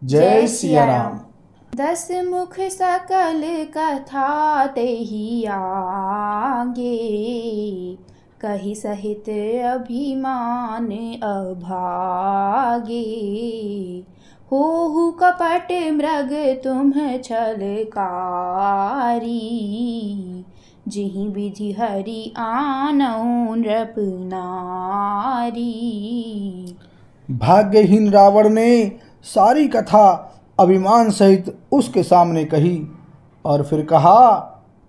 जय सिया राम। 10 मुख सकल कथा तेहि आगे, कहि सहित अभिमान अभागे। होहु कपट मृग तुम छलकारी, जिहि विधि हरि आनौ नृप नारी। भाग्यहीन रावण ने सारी कथा अभिमान सहित उसके सामने कही और फिर कहा,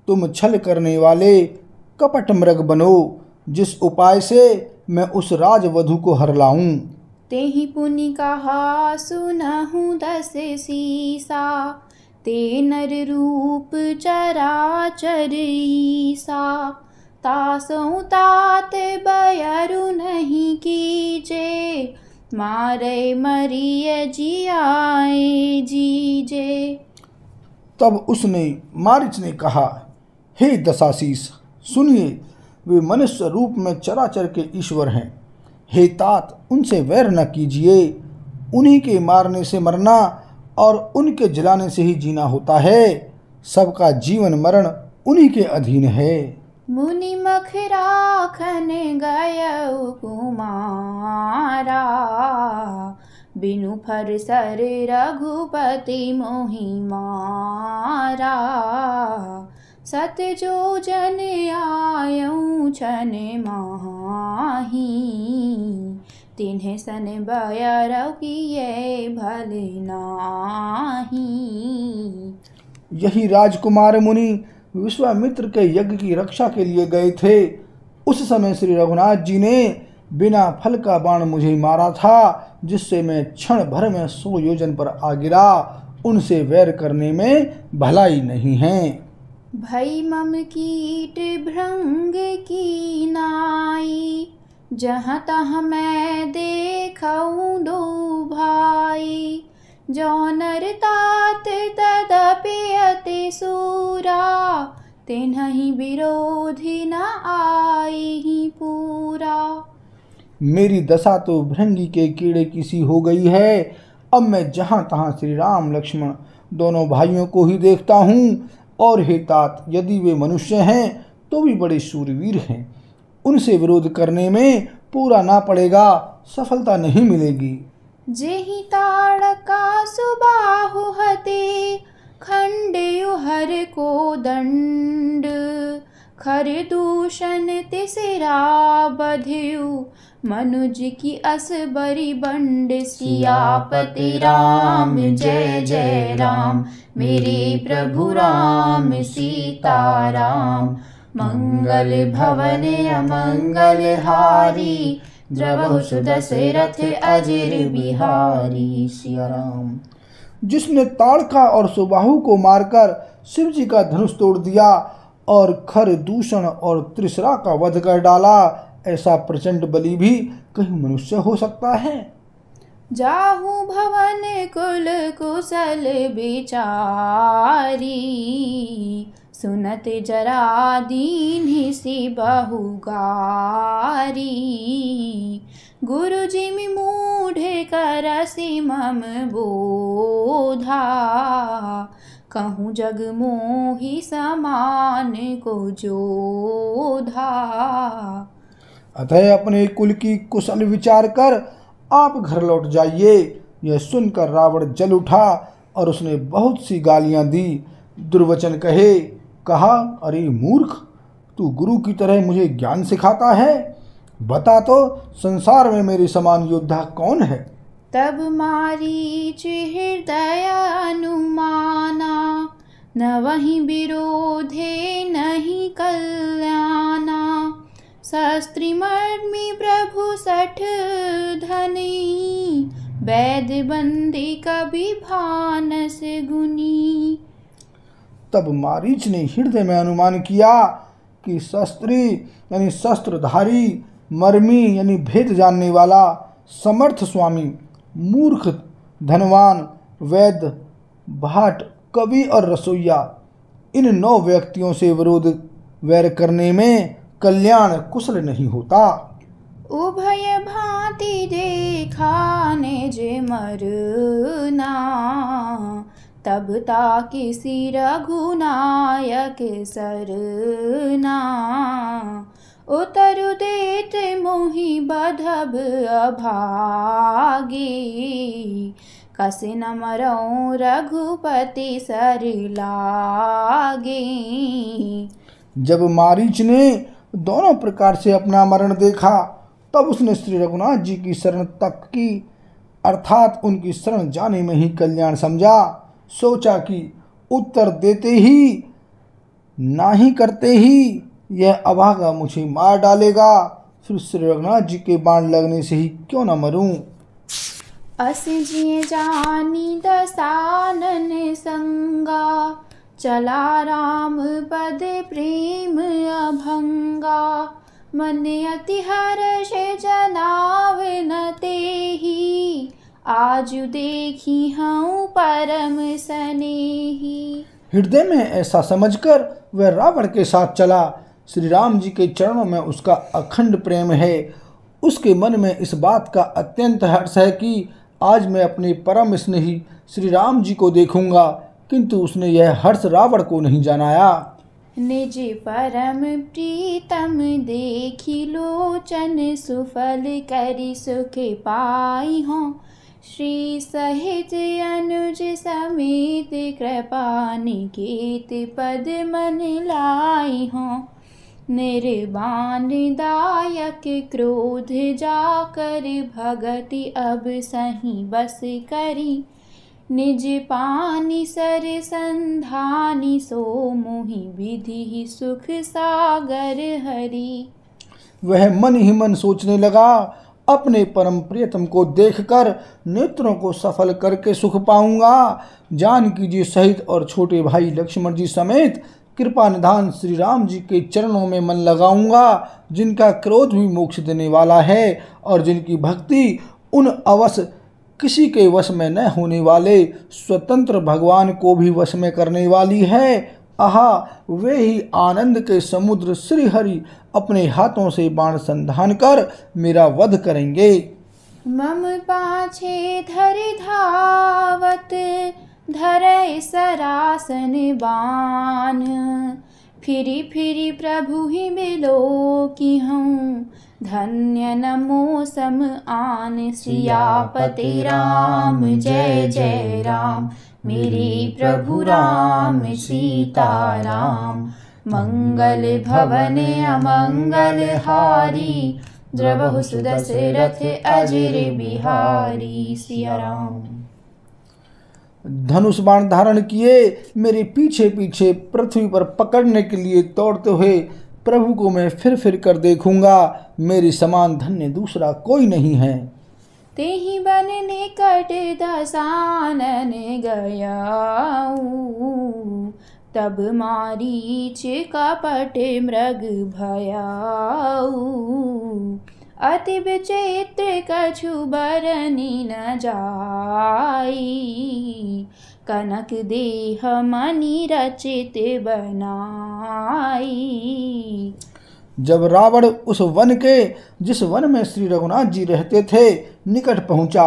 तुम छल करने वाले कपट मृग बनो, जिस उपाय से मैं उस राजवधू को हर लाऊं। तेहि पुनि कहा सुनहु 10 सीसा, ते नर रूप चराचर ईसा। तासउ तात बयरु नहीं कीजे, मारे मरिय जियाए जीजे। तब उसने मारीच ने कहा, हे दशासीस, सुनिए, वे मनुष्य रूप में चराचर के ईश्वर हैं। हे तात, उनसे वैर न कीजिए, उन्हीं के मारने से मरना और उनके जलाने से ही जीना होता है। सबका जीवन मरण उन्हीं के अधीन है। मुनि मख राखन गयउ कुमारा, बिनु फरसर रघुपति मोहि मारा। सत जो जन आयउ छन माही, तिन्ह सन बयरउ किए भल नाही। यही राजकुमार मुनि विश्वामित्र के यज्ञ की रक्षा के लिए गए थे। उस समय श्री रघुनाथ जी ने बिना फल का बाण मुझे मारा था, जिससे मैं क्षण भर में 100 योजन पर आ गिरा। उनसे वैर करने में भलाई नहीं है। भई मम कीट भृंग की नाई, जहाँ तहाँ मैं देखऊँ दो भाई। जो नर तात तदपि अति सूरा, तिन्हि विरोधी न आइ पूरा। मेरी दशा तो भृंगी के कीड़े की सी हो गई है। अब मैं जहाँ तहाँ श्री राम लक्ष्मण दोनों भाइयों को ही देखता हूँ। और हे तात, यदि वे मनुष्य हैं तो भी बड़े शूरवीर हैं। उनसे विरोध करने में पूरा ना पड़ेगा, सफलता नहीं मिलेगी। जेहि ताड़का सुबाहु हते, खंडेयु हर को दंड। खर दूषण तिसरा बधियु, मनुज की अस बरी बंड। सियापति राम जय जय राम, मेरे प्रभु राम सीताराम। मंगल भवन अमंगल हारी, द्रवहु सुदशरथ अजिर बिहारी। सिया राम। जिसने ताड़का और सुबाहु को मारकर शिव जी का धनुष तोड़ दिया और खर दूषण और त्रिसरा का वध कर डाला, ऐसा प्रचंड बली भी कहीं मनुष्य हो सकता है। जाहु भवन कुल कुशल बिचारी, सुनत जरा दीन्हि सी बहु गारी। गुरु जिमि मूढ़ करसि मम बोधा, कहूँ जग मोहि समान को जोधा। अतः अपने कुल की कुशल विचार कर आप घर लौट जाइए। यह सुनकर रावण जल उठा और उसने बहुत सी गालियां दी, दुर्वचन कहा, अरे मूर्ख, तू गुरु की तरह मुझे ज्ञान सिखाता है। बता तो, संसार में मेरे समान योद्धा कौन है। तब मारीच हृदय अनुमाना, न वहीं विरोधे नहीं कल्याणा। शास्त्री मर्मी प्रभु 60 धनी, वैद बंदी कभी भानस गुनी। तब मारीच ने हृदय में अनुमान किया कि शास्त्री यानी शस्त्रधारी, मर्मी यानी भेद जानने वाला, समर्थ स्वामी, मूर्ख, धनवान, वैद्य, भाट, कवि और रसोइया, इन 9 व्यक्तियों से विरोध वैर करने में कल्याण कुशल नहीं होता। उभय भांति देखा निज मरना, तब ताकि सिर रघुनायक सरना। उतरु देत मोहि बधब अभागे, कसे न मरऊँ रघुपति सर लागे। जब मारीच ने दोनों प्रकार से अपना मरण देखा, तब उसने श्री रघुनाथ जी की शरण तक की, अर्थात उनकी शरण जाने में ही कल्याण समझा। सोचा कि उत्तर देते ही नाही करते ही यह अभागा मुझे मार डालेगा, फिर श्री रघुनाथ जी के बाण लगने से ही क्यों न मरूं। अस जिय जानी दसानन संगा, चला राम पद प्रेम अभंगा। मन अति हर्ष जनाव न तेहि, आजु देखी हूँ परम सनेही। हृदय में ऐसा समझकर वह रावण के साथ चला। श्री राम जी के चरणों में उसका अखंड प्रेम है। उसके मन में इस बात का अत्यंत हर्ष है कि आज मैं अपने परम स्नेही श्री राम जी को देखूंगा, किंतु उसने यह हर्ष रावण को नहीं जनाया। निज परम प्रीतम देखी लोचन, सुफल करि सुख पाई हों। श्री सहित अनुज समेत कृपा निकेत पद मन लाई हों। निर्बाण दायक क्रोध जाकर, भगति अब सही बस करी। निज पानी सर संधानी, सो मोहि विधि सुख सागर हरि। वह मन ही मन सोचने लगा, अपने परम प्रियतम को देखकर नेत्रों को सफल करके सुख पाऊंगा। जानकी जी सहित और छोटे भाई लक्ष्मण जी समेत कृपा निधान श्री राम जी के चरणों में मन लगाऊंगा, जिनका क्रोध भी मोक्ष देने वाला है और जिनकी भक्ति उन अवश्य किसी के वश में न होने वाले स्वतंत्र भगवान को भी वश में करने वाली है। आहा, वे ही आनंद के समुद्र श्री हरि अपने हाथों से बाण संधान कर मेरा वध करेंगे। मम पाछे धरि धावत, धरै सरासन बाण। फिरी फिरी प्रभु ही मिलो कि हूँ, धन्य नमो सम आन। सियापति राम जय जय राम, मेरे प्रभु राम सीता राम। मंगल भवन अमंगल हारी, द्रवहु सुदशरथ अजर बिहारी। सिया राम। धनुष बाण धारण किए मेरे पीछे पीछे पृथ्वी पर पकड़ने के लिए दौड़ते हुए प्रभु को मैं फिर कर देखूंगा। मेरी समान धन्य दूसरा कोई नहीं है। तेहि बन निकट दसानन गयाऊ, तब मारीच कपट मृग भयाऊ। अति विचित्र कछु बरनी न जाई, कनक देह मणि रचित बनाई। जब रावण उस वन के जिस वन में श्री रघुनाथ जी रहते थे निकट पहुंचा,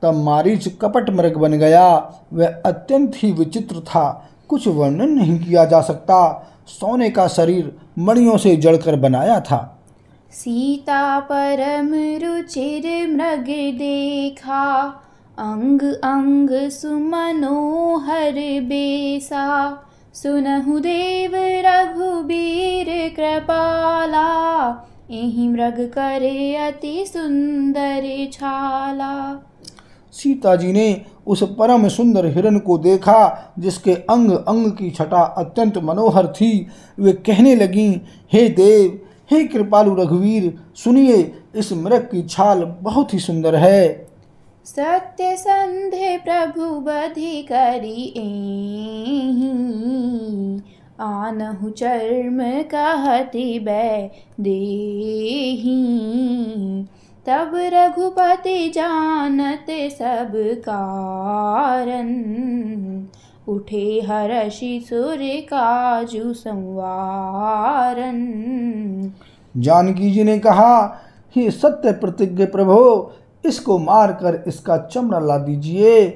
तब मारीच कपट मृग बन गया। वह अत्यंत ही विचित्र था, कुछ वर्णन नहीं किया जा सकता। सोने का शरीर मणियों से जड़कर बनाया था। सीता परम रुचिर मृग देखा, अंग अंग सुमनोहर बेसा। सुनहु देव रघुबीर कृपाला, एहि मृग करे अति सुंदर छाला। सीता जी ने उस परम सुंदर हिरण को देखा, जिसके अंग अंग की छटा अत्यंत मनोहर थी। वे कहने लगी, हे देव, हे कृपालु रघुवीर, सुनिए, इस मृग की छाल बहुत ही सुंदर है। सत्य संधे प्रभु बधि करी एहि, आनहु चर्म कहति बै देहि। तब रघुपति जानत सब कारण, उठे हर्षि सुर काजु संवारन। जानकी जी ने कहा, हे सत्य प्रतिज्ञ प्रभु, इसको मारकर इसका चमड़ा ला दीजिए।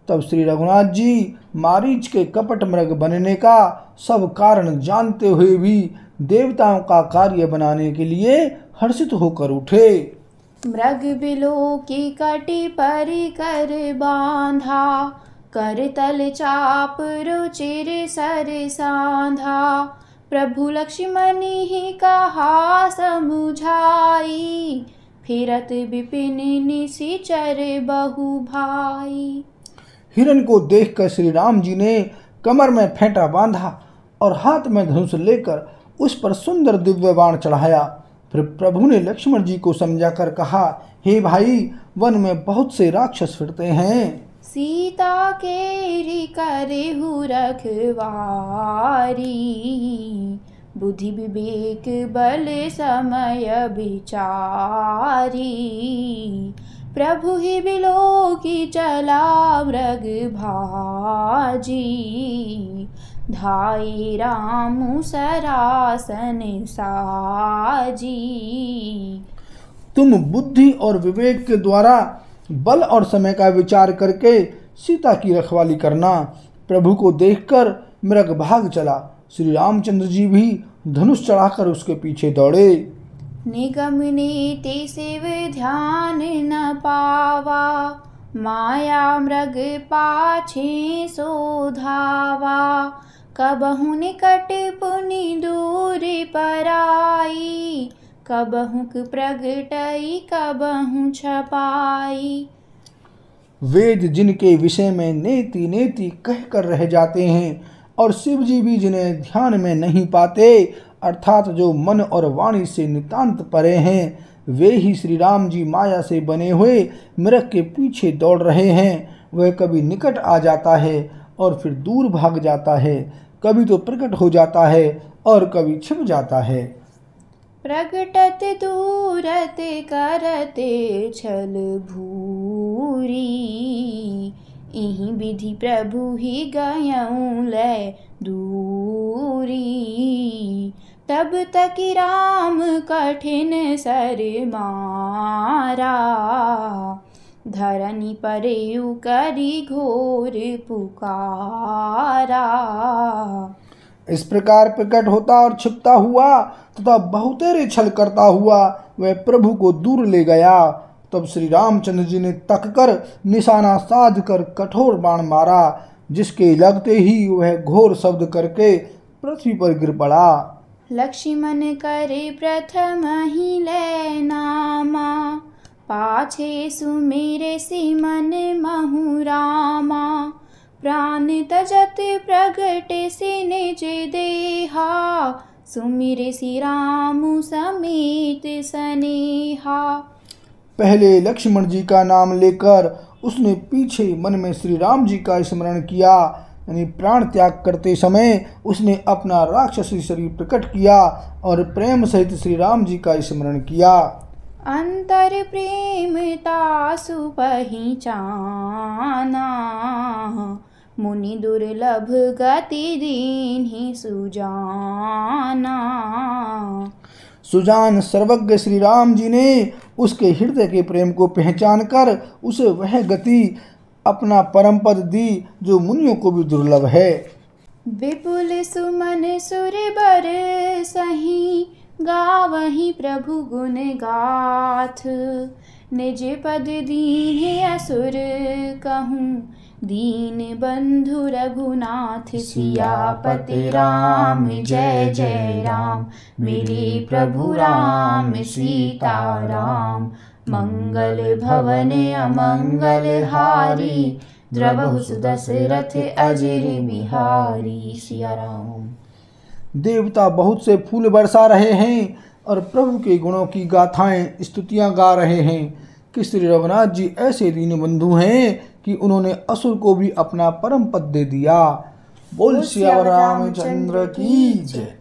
तब श्री रघुनाथ जी मारीच के कपट मृग बनने का सब कारण जानते हुए भी देवताओं का कार्य बनाने के लिए हर्षित होकर उठे। मृग बिलो की कटी परि कर बांधा, कर तल चाप रुचिर सर साधा। प्रभु लक्ष्मण ही कहा समुझाई, फिरत विपिन निशिचर बहु भाई। हिरण को देखकर श्री राम जी ने कमर में फेंटा बांधा और हाथ में धनुष लेकर उस पर सुंदर दिव्य बाण चढ़ाया। फिर प्रभु ने लक्ष्मण जी को समझाकर कहा, हे भाई, वन में बहुत से राक्षस फिरते हैं। सीता केरी करेहु रखवारी, बुद्धि विवेक बल समय विचारी। प्रभु ही बिलो की चला मृग भाजी, धाई रामु सरासन साजी। तुम बुद्धि और विवेक के द्वारा बल और समय का विचार करके सीता की रखवाली करना। प्रभु को देखकर मृग भाग चला। श्री रामचंद्र जी भी धनुष चढ़ाकर उसके पीछे दौड़े। निगम नीति शिव ध्यान न पावा, माया मृग पाछे सो धावा। कबहु निकट पुनि दूर पराई, कबहु प्रगटई कबहु छपाई। वेद जिनके विषय में नेति नेति कह कर रह जाते हैं और शिव जी भी जिन्हें ध्यान में नहीं पाते, अर्थात जो मन और वाणी से नितांत परे हैं, वे ही श्री राम जी माया से बने हुए मृग के पीछे दौड़ रहे हैं। वह कभी निकट आ जाता है और फिर दूर भाग जाता है, कभी तो प्रकट हो जाता है और कभी छिप जाता है। प्रगटत दूरत करते छल भूरी, इहि विधि प्रभु ही गयऊँ लै दूरी। तब तक राम कठिन सर मारा, धरनी परेउ करी घोर पुकारा। इस प्रकार प्रकट होता और छिपता हुआ तथा बहुतेरे छल करता हुआ वह प्रभु को दूर ले गया। तब श्री रामचंद्र जी ने तककर निशाना साध कर कठोर बाण मारा, जिसके लगते ही वह घोर शब्द करके पृथ्वी पर गिर पड़ा। लक्ष्मण करे प्रथम ही लै नामा, पाछे सुमिरे सिमन महु रामा। प्राण तजत प्रगट से निज देहा, सुमिरे श्री रामु समेत सनेहा। पहले लक्ष्मण जी का नाम लेकर उसने पीछे मन में श्री राम जी का स्मरण किया, यानी प्राण त्याग करते समय उसने अपना राक्षसी शरीर प्रकट किया और प्रेम सहित श्री राम जी का स्मरण किया। अंतर प्रेम तासु पहिचाना, मुनि दुर्लभ गति दीन्हि सुजाना। सुजान सर्वज्ञ श्री राम जी ने उसके हृदय के प्रेम को पहचान कर उसे वह गति अपना परम पद दी जो मुनियों को भी दुर्लभ है। विपुल सुमन सुर बर सही, गावहि प्रभु गुण गाथ। निज पद दीन्हि असुर कहूँ, दीन बंधु रघुनाथ। सियापति राम जय जय राम, मिली प्रभु राम सीता राम। मंगल भवन अमंगल हारी, द्रवहु सुदशरथ अजर बिहारी। सिया राम। देवता बहुत से फूल बरसा रहे हैं और प्रभु के गुणों की गाथाएं स्तुतियां गा रहे हैं कि श्री रघुनाथ जी ऐसे दीन बंधु हैं कि उन्होंने असुर को भी अपना परम पद दे दिया। बोल सिया रामचंद्र की जय।